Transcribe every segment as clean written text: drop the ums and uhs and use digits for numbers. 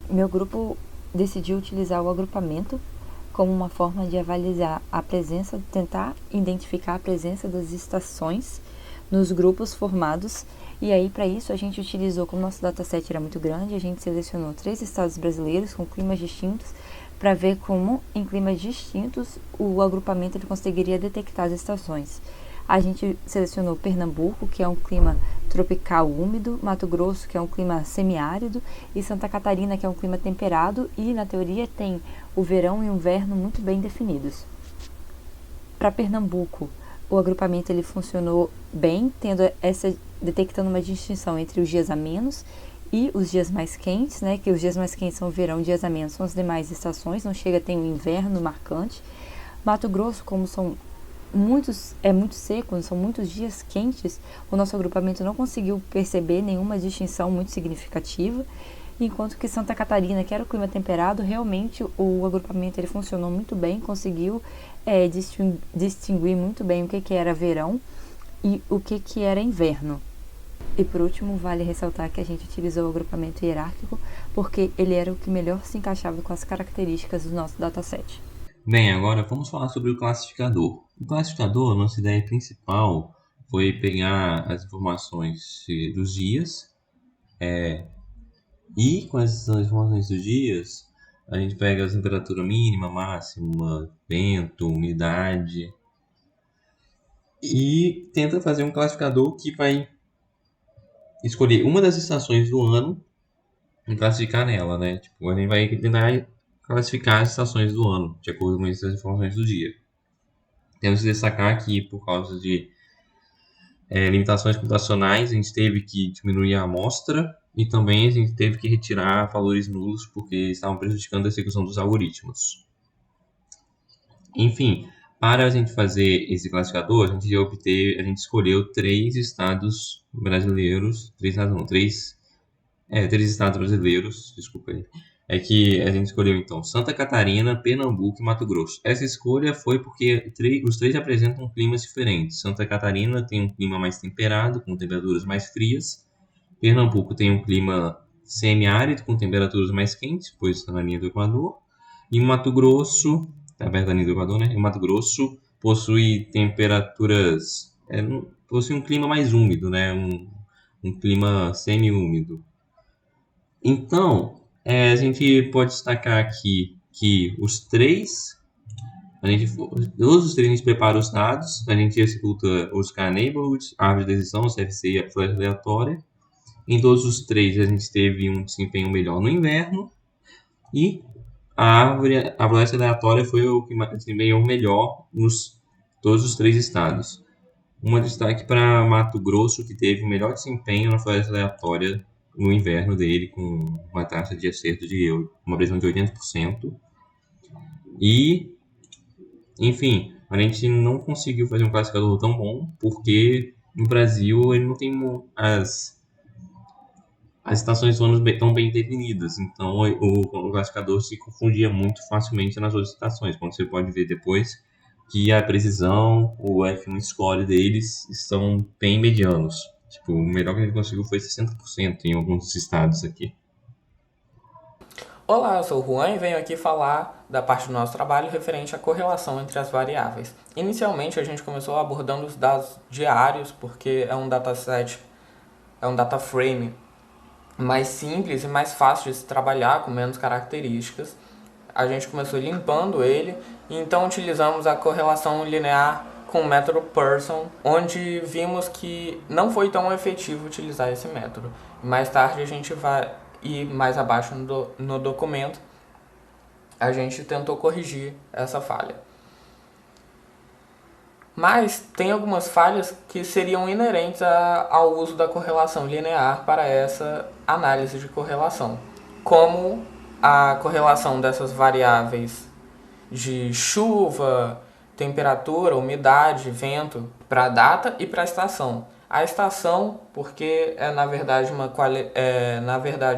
Meu grupo decidiu utilizar o agrupamento como uma forma de avaliar a presença, tentar identificar a presença das estações nos grupos formados. E aí, para isso, a gente utilizou, como nosso dataset era muito grande, a gente selecionou 3 estados brasileiros com climas distintos para ver como, em climas distintos, o agrupamento ele conseguiria detectar as estações. A gente selecionou Pernambuco, que é um clima tropical úmido, Mato Grosso, que é um clima semiárido, e Santa Catarina, que é um clima temperado, e na teoria tem o verão e o inverno muito bem definidos. Para Pernambuco, o agrupamento ele funcionou bem, detectando uma distinção entre os dias a menos e os dias mais quentes, né? Que os dias mais quentes são o verão, dias a menos são as demais estações, não chega a ter um inverno marcante. Mato Grosso, como é muito seco, são muitos dias quentes, o nosso agrupamento não conseguiu perceber nenhuma distinção muito significativa, enquanto que Santa Catarina, que era o clima temperado, realmente o agrupamento ele funcionou muito bem, conseguiu distinguir muito bem o que era verão e o que era inverno. E por último, vale ressaltar que a gente utilizou o agrupamento hierárquico porque ele era o que melhor se encaixava com as características do nosso dataset. Bem, agora vamos falar sobre o classificador. O classificador, nossa ideia principal foi pegar as informações dos dias e com essas informações dos dias a gente pega a temperatura mínima, máxima, vento, umidade e tenta fazer um classificador que vai escolher uma das estações do ano e classificar nela, né? Tipo, a gente vai tentar classificar as estações do ano de acordo com essas informações do dia. Temos que destacar que por causa de limitações computacionais, a gente teve que diminuir a amostra e também a gente teve que retirar valores nulos porque estavam prejudicando a execução dos algoritmos. Enfim, para a gente fazer esse classificador, a gente escolheu 3 estados brasileiros, três estados brasileiros, desculpa aí. É que a gente escolheu então Santa Catarina, Pernambuco e Mato Grosso. Essa escolha foi porque os três apresentam climas diferentes. Santa Catarina tem um clima mais temperado, com temperaturas mais frias. Pernambuco tem um clima semiárido, com temperaturas mais quentes, pois está na linha do Equador. E Mato Grosso, está perto da linha do Equador, né? E Mato Grosso possui temperaturas, possui um clima mais úmido, né? Um clima semi-úmido. Então, a gente pode destacar aqui que todos os três a gente prepara os dados, a gente executa os k-neighborhoods, árvore de decisão, CFC e a floresta aleatória. Em todos os três a gente teve um desempenho melhor no inverno e a floresta aleatória foi o que desempenhou melhor nos todos os 3 estados. Um destaque para Mato Grosso, que teve o melhor desempenho na floresta aleatória no inverno dele, com uma taxa de acerto de uma precisão de 80%. E, enfim, a gente não conseguiu fazer um classificador tão bom, porque no Brasil ele não tem as estações do ano tão bem definidas. Então o classificador se confundia muito facilmente nas outras estações, como você pode ver depois que a precisão, o F1 score deles estão bem medianos. Tipo, o melhor que a gente conseguiu foi 60% em alguns estados aqui. Olá, eu sou o Juan e venho aqui falar da parte do nosso trabalho referente à correlação entre as variáveis. Inicialmente a gente começou abordando os dados diários, porque é um dataset, é um data frame mais simples e mais fácil de se trabalhar, com menos características. A gente começou limpando ele e então utilizamos a correlação linear com o método Pearson, onde vimos que não foi tão efetivo utilizar esse método. Mais tarde a gente vai ir mais abaixo no documento, a gente tentou corrigir essa falha. Mas tem algumas falhas que seriam inerentes ao uso da correlação linear para essa análise de correlação, como a correlação dessas variáveis de chuva, temperatura, umidade, vento para a data e para a estação. A estação, porque é na verdade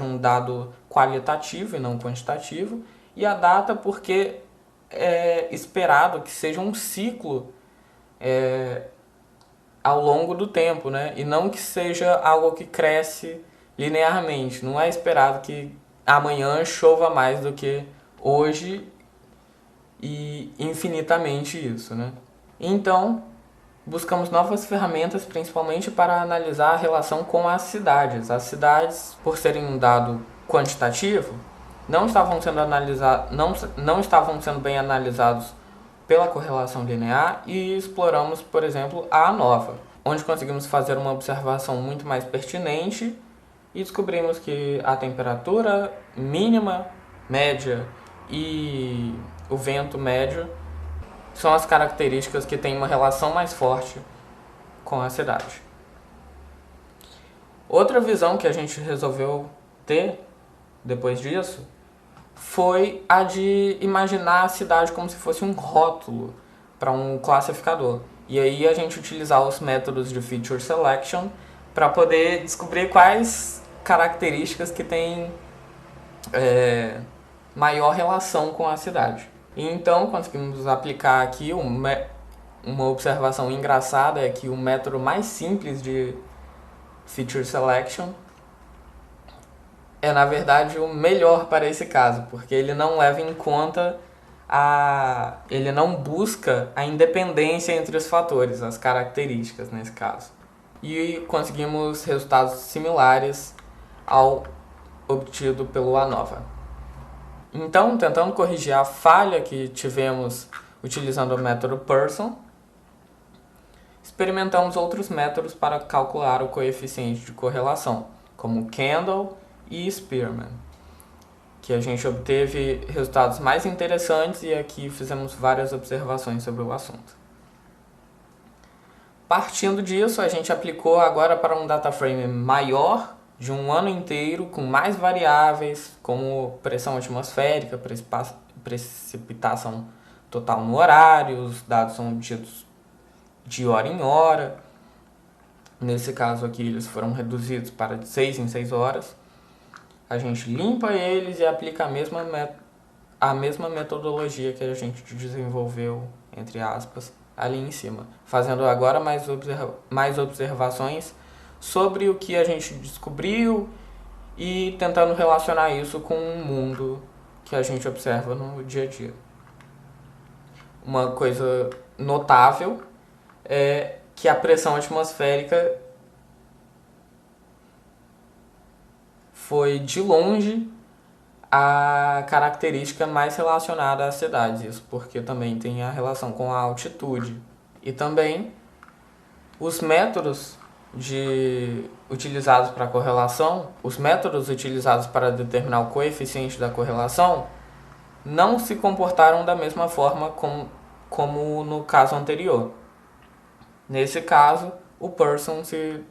um dado qualitativo e não quantitativo, e a data porque é esperado que seja um ciclo ao longo do tempo, né? E não que seja algo que cresce linearmente. Não é esperado que amanhã chova mais do que hoje e infinitamente isso, né? Então, buscamos novas ferramentas, principalmente para analisar a relação com as cidades. As cidades, por serem um dado quantitativo, não estavam sendo bem analisados pela correlação linear e exploramos, por exemplo, a ANOVA, onde conseguimos fazer uma observação muito mais pertinente e descobrimos que a temperatura mínima, média e o vento médio são as características que têm uma relação mais forte com a cidade. Outra visão que a gente resolveu ter depois disso foi a de imaginar a cidade como se fosse um rótulo para um classificador. E aí a gente utilizar os métodos de feature selection para poder descobrir quais características que têm maior relação com a cidade. E então conseguimos aplicar aqui uma observação engraçada, é que o método mais simples de feature selection é, na verdade, o melhor para esse caso, porque ele não leva em conta ele não busca a independência entre os fatores, as características nesse caso. E conseguimos resultados similares ao obtido pelo ANOVA. Então, tentando corrigir a falha que tivemos utilizando o método Pearson, experimentamos outros métodos para calcular o coeficiente de correlação, como Kendall e Spearman, que a gente obteve resultados mais interessantes e aqui fizemos várias observações sobre o assunto. Partindo disso, a gente aplicou agora para um data frame maior, de um ano inteiro, com mais variáveis, como pressão atmosférica, precipitação total no horário, os dados são obtidos de hora em hora. Nesse caso aqui, eles foram reduzidos para de 6 em 6 horas. A gente limpa eles e aplica a mesma metodologia que a gente desenvolveu, entre aspas, ali em cima, fazendo agora mais observações sobre o que a gente descobriu e tentando relacionar isso com o mundo que a gente observa no dia a dia. Uma coisa notável é que a pressão atmosférica foi, de longe, a característica mais relacionada às cidades, isso porque também tem a relação com a altitude. E também os métodos utilizados para correlação, os métodos utilizados para determinar o coeficiente da correlação, não se comportaram da mesma forma como no caso anterior. Nesse caso, o Pearson se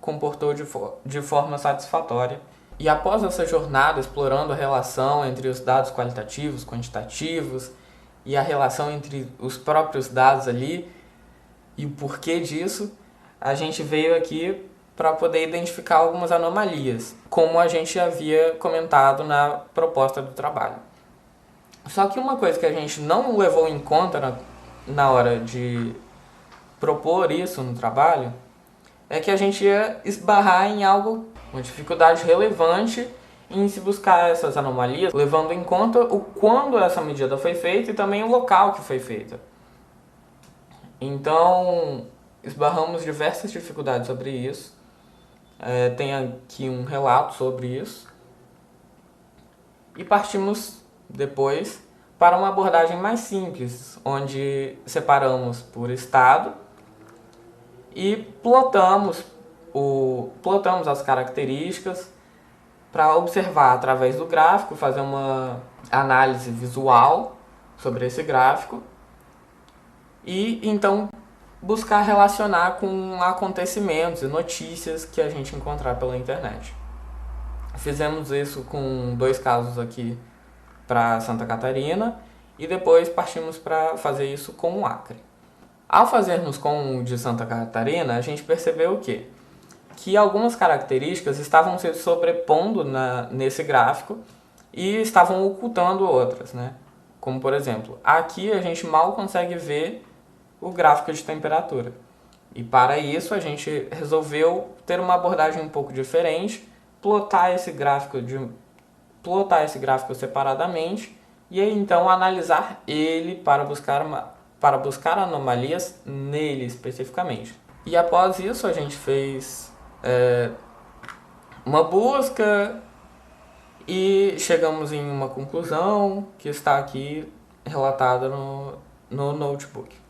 comportou de forma satisfatória. E após essa jornada explorando a relação entre os dados qualitativos, quantitativos e a relação entre os próprios dados ali e o porquê disso, a gente veio aqui para poder identificar algumas anomalias, como a gente havia comentado na proposta do trabalho. Só que uma coisa que a gente não levou em conta na hora de propor isso no trabalho é que a gente ia esbarrar em algo, uma dificuldade relevante em se buscar essas anomalias, levando em conta o quando essa medida foi feita e também o local que foi feita. Então, esbarramos diversas dificuldades sobre isso. Tem aqui um relato sobre isso. E partimos depois para uma abordagem mais simples, onde separamos por estado e plotamos as características para observar através do gráfico, fazer uma análise visual sobre esse gráfico e então buscar relacionar com acontecimentos e notícias que a gente encontrar pela internet. Fizemos isso com 2 casos aqui para Santa Catarina e depois partimos para fazer isso com o Acre. Ao fazermos com o de Santa Catarina, a gente percebeu o quê? Que algumas características estavam se sobrepondo nesse gráfico e estavam ocultando outras, né? Como, por exemplo, aqui a gente mal consegue ver o gráfico de temperatura. E para isso a gente resolveu ter uma abordagem um pouco diferente, plotar esse gráfico plotar esse gráfico separadamente e aí então analisar ele para buscar anomalias nele especificamente. E após isso a gente fez uma busca e chegamos em uma conclusão que está aqui relatada no notebook.